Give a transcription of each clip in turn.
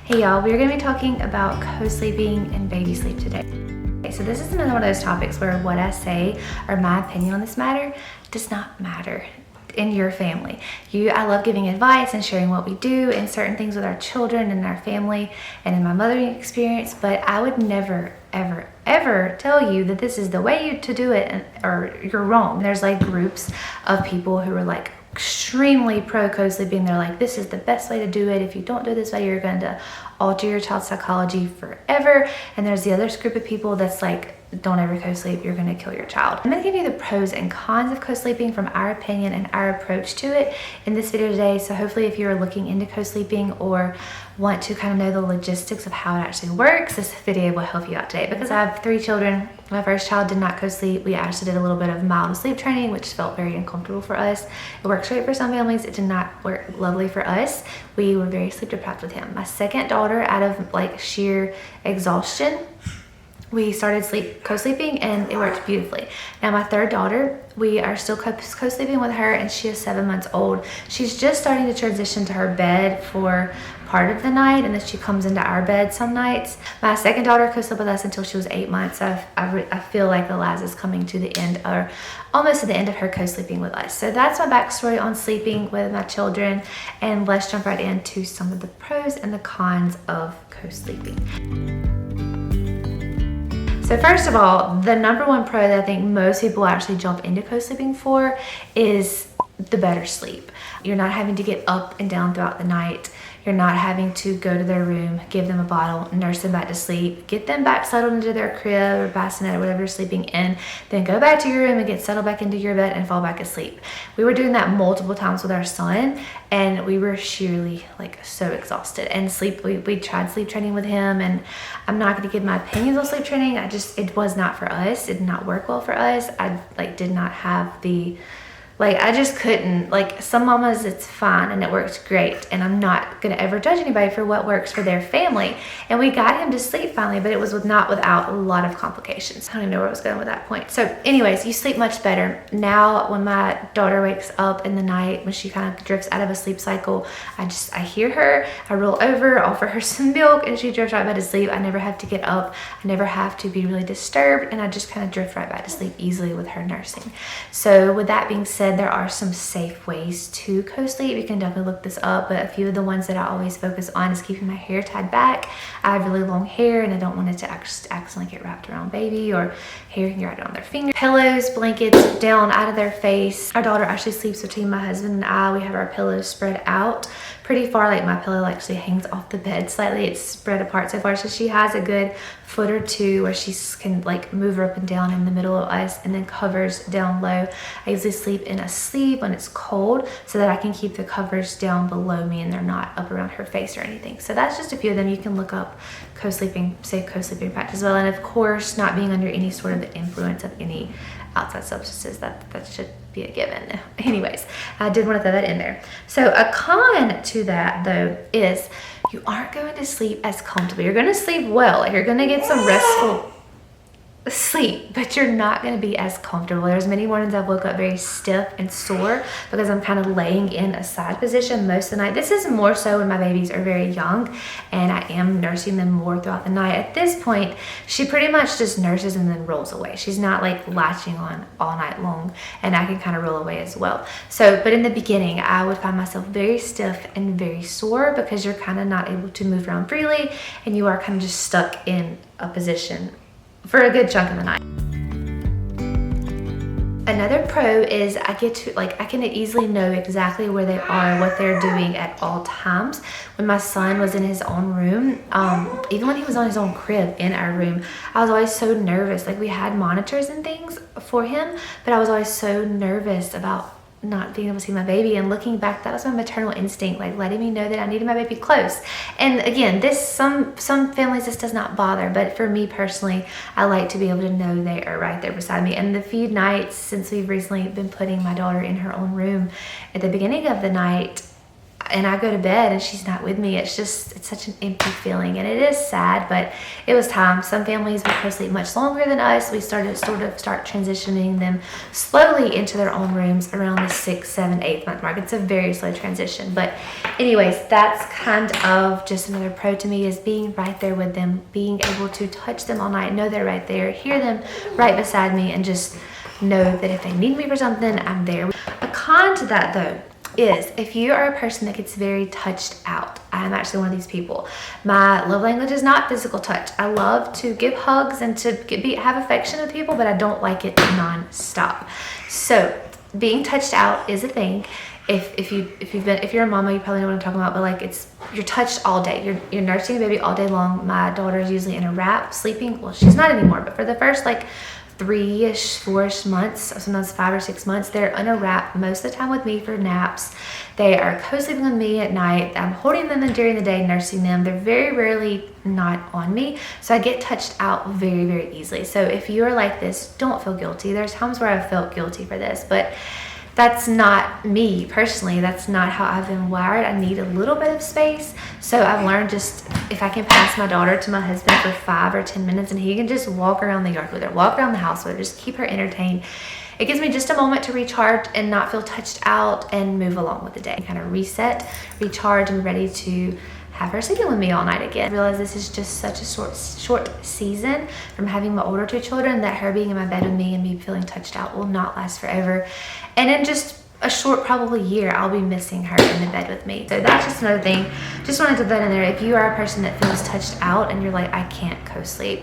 Hey y'all, we're going to be talking about co-sleeping and baby sleep today. Okay, so this is another one of those topics where what I say or my opinion on this matter does not matter in your family. I love giving advice and sharing what we do and certain things with our children and our family and in my mothering experience, but I would never, ever tell you that this is the way to do it or you're wrong. There's like groups of people who are like extremely pro co-sleeping. They're like, this is the best way to do it. If you don't do it this way, you're going to alter your child's psychology forever. And there's the other group of people that's like, don't ever co-sleep, you're going to kill your child. I'm going to give you the pros and cons of co-sleeping from our opinion and our approach to it in this video today. So hopefully if you're looking into co-sleeping or want to kind of know the logistics of how it actually works, this video will help you out today. Because I have 3 children, my first child did not co-sleep. We actually did a little bit of mild sleep training, which felt very uncomfortable for us. It works great for some families. It did not work lovely for us. We were very sleep deprived with him. My second daughter, out of like sheer exhaustion, we started co-sleeping and it worked beautifully. Now my third daughter, we are still co-sleeping with her and she is 7 months old. She's just starting to transition to her bed for part of the night and then she comes into our bed some nights. My second daughter co-slept with us until she was 8 months. I feel like Eliza's coming to the end or almost to the end of her co-sleeping with us. So that's my backstory on sleeping with my children, and let's jump right into some of the pros and the cons of co-sleeping. So first of all, the number one pro that I think most people actually jump into co-sleeping for is the better sleep. You're not having to get up and down throughout the night. You're not having to go to their room, give them a bottle, nurse them back to sleep, get them back settled into their crib or bassinet or whatever you're sleeping in, then go back to your room and get settled back into your bed and fall back asleep. We were doing that multiple times with our son and we were sheerly like so exhausted. And we tried sleep training with him, and I'm not going to give my opinions on sleep training. It was not for us. It did not work well for us. I did not have the... I just couldn't. Some mamas, it's fine and it works great, and I'm not gonna ever judge anybody for what works for their family. And we got him to sleep finally, but it was not without a lot of complications. I don't even know where I was going with that point. So anyways, you sleep much better. Now when my daughter wakes up in the night, when she kind of drifts out of a sleep cycle, I hear her, I roll over, offer her some milk, and she drifts right back to sleep. I never have to get up. I never have to be really disturbed, and I just kind of drift right back to sleep easily with her nursing. So with that being said, there are some safe ways to co-sleep. You can definitely look this up, but a few of the ones that I always focus on is keeping my hair tied back. I have really long hair and I don't want it to accidentally get wrapped around baby, or hair can get wrapped on their fingers. Pillows, blankets down out of their face. Our daughter actually sleeps between my husband and I. We have our pillows spread out pretty far. Like my pillow actually hangs off the bed slightly. It's spread apart so far, so she has a good foot or two where she can like move her up and down in the middle of us, and then covers down low. I usually sleep in a sleeve when it's cold so that I can keep the covers down below me and they're not up around her face or anything. So that's just a few of them. You can look up co-sleeping, safe co-sleeping practice as well, and of course not being under any sort of influence of any outside substances. That should be a given. Anyways, I did want to throw that in there. So a con to that though is you aren't going to sleep as comfortably. You're going to sleep well. You're going to get some restful sleep, but you're not going to be as comfortable. There's many mornings I've woke up very stiff and sore because I'm kind of laying in a side position most of the night. This is more so when my babies are very young and I am nursing them more throughout the night. At this point, she pretty much just nurses and then rolls away. She's not like latching on all night long, and I can kind of roll away as well. So, but in the beginning, I would find myself very stiff and very sore because you're kind of not able to move around freely and you are kind of just stuck in a position for a good chunk of the night. Another pro is I can easily know exactly where they are, what they're doing at all times. When my son was in his own room, even when he was on his own crib in our room, I was always so nervous. Like we had monitors and things for him, but I was always so nervous about not being able to see my baby. And looking back, that was my maternal instinct, like letting me know that I needed my baby close. And again, some families this does not bother, but for me personally, I like to be able to know they are right there beside me. And the few nights since we've recently been putting my daughter in her own room, at the beginning of the night, and I go to bed and she's not with me, it's such an empty feeling, and it is sad, but it was time. Some families would co-sleep much longer than us. We started start transitioning them slowly into their own rooms around the 6th, 7th, 8th month mark. It's a very slow transition, but anyways, that's kind of just another pro to me, is being right there with them, being able to touch them all night, know they're right there, hear them right beside me, and just know that if they need me for something, I'm there. A con to that though is if you are a person that gets very touched out. I'm actually one of these people. My love language is not physical touch. I love to give hugs and to have affection with people, but I don't like it non-stop. So being touched out is a thing. If you're a mama, you probably know what I'm talking about, but like you're touched all day. You're nursing a baby all day long. My daughter is usually in a wrap, sleeping. Well, she's not anymore, but for the first like 3-ish, 4-ish months, sometimes 5 or 6 months, they're in a wrap most of the time with me for naps. They are co-sleeping with me at night. I'm holding them during the day, nursing them. They're very rarely not on me, so I get touched out very, very easily. So if you're like this, don't feel guilty. There's times where I've felt guilty for this, but that's not me personally. That's not how I've been wired. I need a little bit of space. So I've learned, just if I can pass my daughter to my husband for 5 or 10 minutes and he can just walk around the yard with her, walk around the house with her, just keep her entertained. It gives me just a moment to recharge and not feel touched out and move along with the day. Kind of reset, recharge, and ready to have her sleeping with me all night again. I realize this is just such a short season from having my older 2 children, that her being in my bed with me and me feeling touched out will not last forever. And in just a short, probably year, I'll be missing her in the bed with me. So that's just another thing. Just wanted to put that in there. If you are a person that feels touched out and you're like, I can't co-sleep,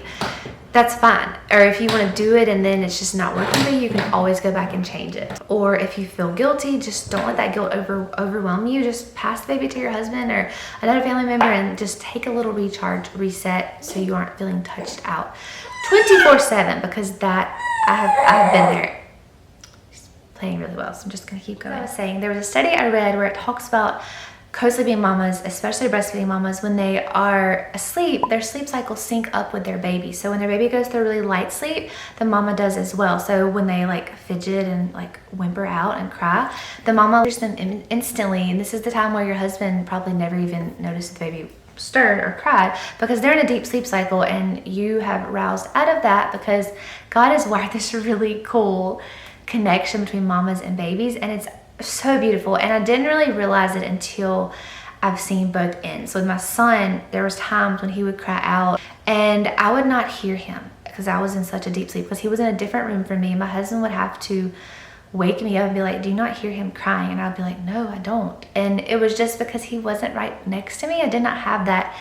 that's fine. Or if you want to do it and then it's just not working for you, you can always go back and change it. Or if you feel guilty, just don't let that guilt overwhelm you. Just pass the baby to your husband or another family member and just take a little recharge, reset, so you aren't feeling touched out 24/7, because that I've been there. She's playing really well, so I'm just gonna keep going. I was saying, there was a study I read where it talks about co-sleeping mamas, especially breastfeeding mamas, when they are asleep, their sleep cycles sync up with their baby. So when their baby goes through really light sleep, the mama does as well. So when they like fidget and like whimper out and cry, the mama hears them instantly. And this is the time where your husband probably never even noticed the baby stirred or cried, because they're in a deep sleep cycle and you have roused out of that, because God has wired this really cool connection between mamas and babies, and it's so beautiful. And I didn't really realize it until I've seen both ends. So with my son, there was times when he would cry out and I would not hear him because I was in such a deep sleep, because he was in a different room from me. My husband would have to wake me up and be like, do you not hear him crying? And I'd be like, no, I don't. And it was just because he wasn't right next to me. I did not have that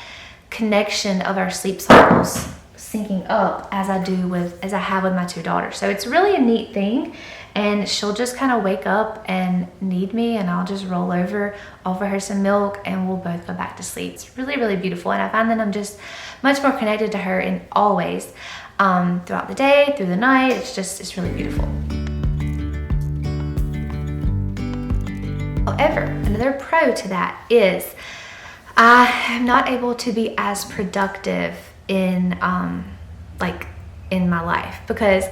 connection of our sleep cycles syncing up as I have with my 2 daughters. So it's really a neat thing. And she'll just kind of wake up and need me, and I'll just roll over, offer her some milk, and we'll both go back to sleep. It's really, really beautiful. And I find that I'm just much more connected to her in all ways, throughout the day, through the night. It's really beautiful. However, another pro to that is I am not able to be as productive in my life, because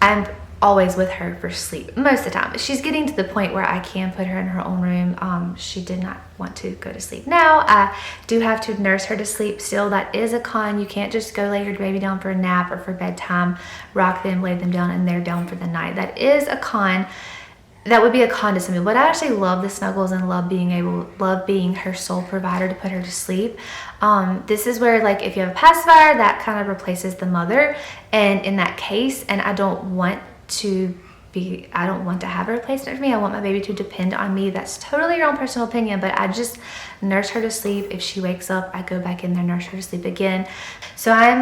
I'm always with her for sleep most of the time. She's getting to the point where I can put her in her own room. She did not want to go to sleep now. I do have to nurse her to sleep still. That is a con. You can't just go lay your baby down for a nap or for bedtime, rock them, lay them down, and they're down for the night. That is a con. That would be a con to some people, but I actually love the snuggles and love being her sole provider to put her to sleep. This is where, like, if you have a pacifier, that kind of replaces the mother, and in that case, and I don't want to have a replacement for me. I want my baby to depend on me. That's totally your own personal opinion, but I just nurse her to sleep. If she wakes up, I go back in there, nurse her to sleep again. So I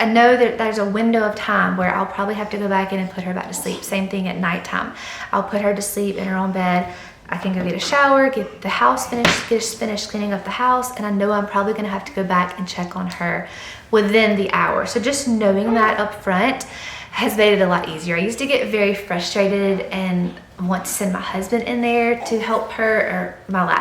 know that there's a window of time where I'll probably have to go back in and put her back to sleep. Same thing at nighttime. I'll put her to sleep in her own bed. I can go get a shower, get the house finished cleaning up the house, and I know I'm probably gonna have to go back and check on her within the hour. So just knowing that up front has made it a lot easier. I used to get very frustrated and want to send my husband in there to help her,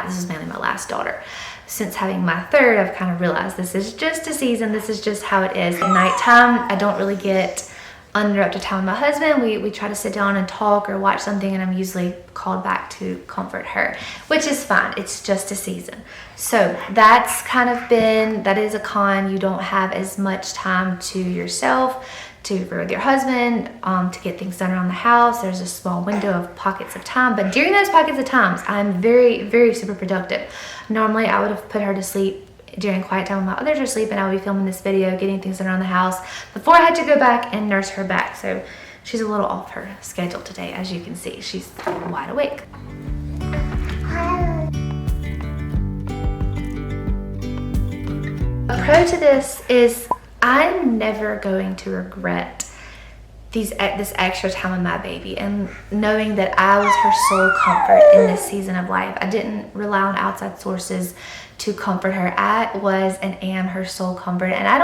this is mainly my last daughter. Since having my 3rd, I've kind of realized this is just a season. This is just how it is. At nighttime, I don't really get uninterrupted time with my husband, we try to sit down and talk or watch something, and I'm usually called back to comfort her, which is fine. It's just a season. So that's kind of that is a con. You don't have as much time to yourself, to be with your husband, to get things done around the house. There's a small window of pockets of time, but during those pockets of times, I'm very, very super productive. Normally, I would have put her to sleep during quiet time when my others are asleep, and I would be filming this video, getting things done around the house before I had to go back and nurse her back. So she's a little off her schedule today. As you can see, she's wide awake. A pro to this is I'm never going to regret this extra time with my baby, and knowing that I was her sole comfort in this season of life. I didn't rely on outside sources to comfort her. I was and am her sole comfort, and I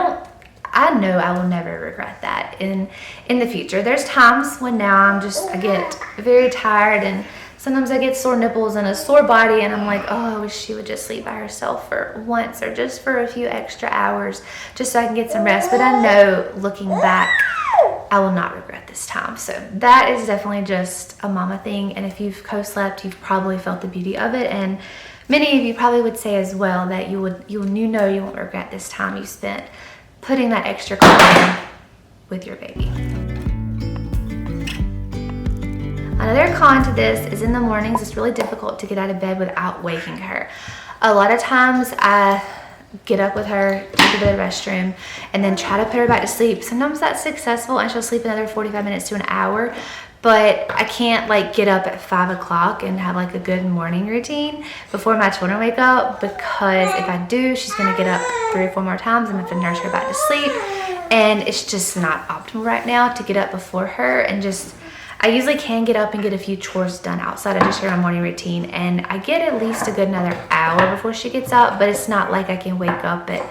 know I will never regret that in the future. There's times when now I get very tired, and sometimes I get sore nipples and a sore body, and I'm like, oh, I wish she would just sleep by herself for once or just for a few extra hours just so I can get some rest. But I know, looking back, I will not regret this time. So that is definitely just a mama thing. And if you've co-slept, you've probably felt the beauty of it. And many of you probably would say as well that you won't regret this time you spent putting that extra time with your baby. Another con to this is in the mornings, it's really difficult to get out of bed without waking her. A lot of times I get up with her, take her to the restroom, and then try to put her back to sleep. Sometimes that's successful and she'll sleep another 45 minutes to an hour, but I can't get up at 5 o'clock and have a good morning routine before my children wake up, because if I do, she's gonna get up 3 or 4 more times and I have to nurse her back to sleep. And it's just not optimal right now to get up before her, and I usually can get up and get a few chores done outside of just her morning routine, and I get at least a good another hour before she gets up, but it's not like I can wake up at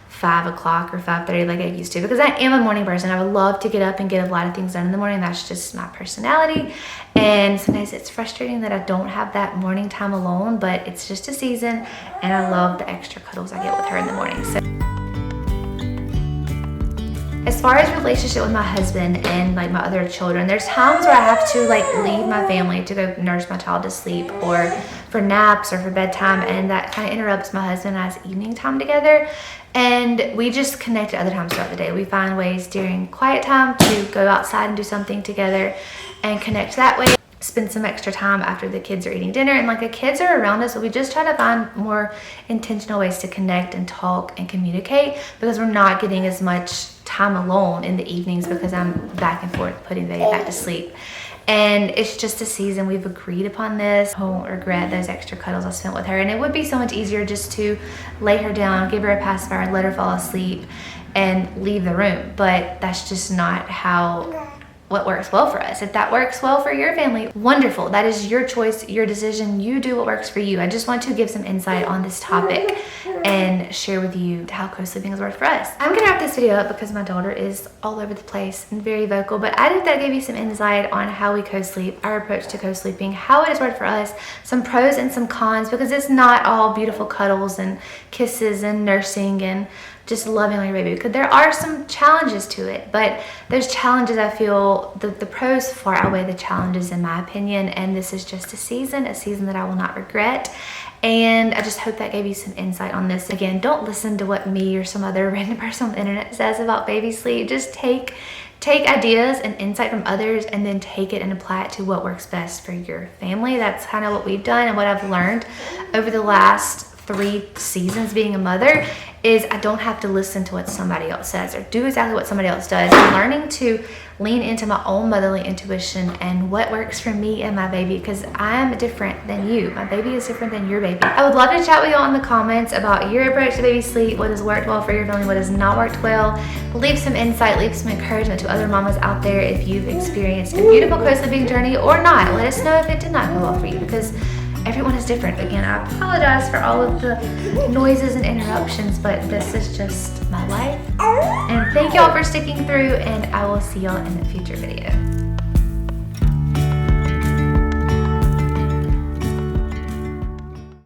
5 o'clock or 5:30 like I used to, because I am a morning person. I would love to get up and get a lot of things done in the morning. That's just my personality, and sometimes it's frustrating that I don't have that morning time alone, but it's just a season, and I love the extra cuddles I get with her in the morning. So as far as relationship with my husband and my other children, there's times where I have to leave my family to go nurse my child to sleep, or for naps or for bedtime, and that kind of interrupts my husband and I's evening time together. And we just connect at other times throughout the day. We find ways during quiet time to go outside and do something together and connect that way. Spend some extra time after the kids are eating dinner, and the kids are around us, but we just try to find more intentional ways to connect and talk and communicate, because we're not getting as much time alone in the evenings because I'm back and forth putting the baby back to sleep. And it's just a season. We've agreed upon this. I won't regret those extra cuddles I spent with her, and it would be so much easier just to lay her down, give her a pacifier, let her fall asleep, and leave the room. But that's just not what works well for us. If that works well for your family, wonderful. That is your choice, your decision. You do what works for you. I just want to give some insight on this topic and share with you how co-sleeping has worked for us. I'm gonna wrap this video up because my daughter is all over the place and very vocal, but I hope that gave you some insight on how we co-sleep, our approach to co-sleeping, how it has worked for us, some pros and some cons, because it's not all beautiful cuddles and kisses and nursing and just loving on your baby, because there are some challenges to it, but those challenges, I feel the pros far outweigh the challenges in my opinion, and this is just a season that I will not regret. And I just hope that gave you some insight on this. Again, don't listen to what me or some other random person on the internet says about baby sleep. Just take ideas and insight from others, and then take it and apply it to what works best for your family. That's kind of what we've done, and what I've learned over the last 3 seasons being a mother is I don't have to listen to what somebody else says or do exactly what somebody else does. I'm learning to lean into my own motherly intuition and what works for me and my baby, because I'm different than you. My baby is different than your baby. I would love to chat with y'all in the comments about your approach to baby sleep, what has worked well for your family, what has not worked well. Leave some insight, leave some encouragement to other mamas out there if you've experienced a beautiful co-sleeping journey or not. Let us know if it did not go well for you, because everyone is different. Again, I apologize for all of the noises and interruptions, but this is just my life. And thank y'all for sticking through, and I will see y'all in a future video.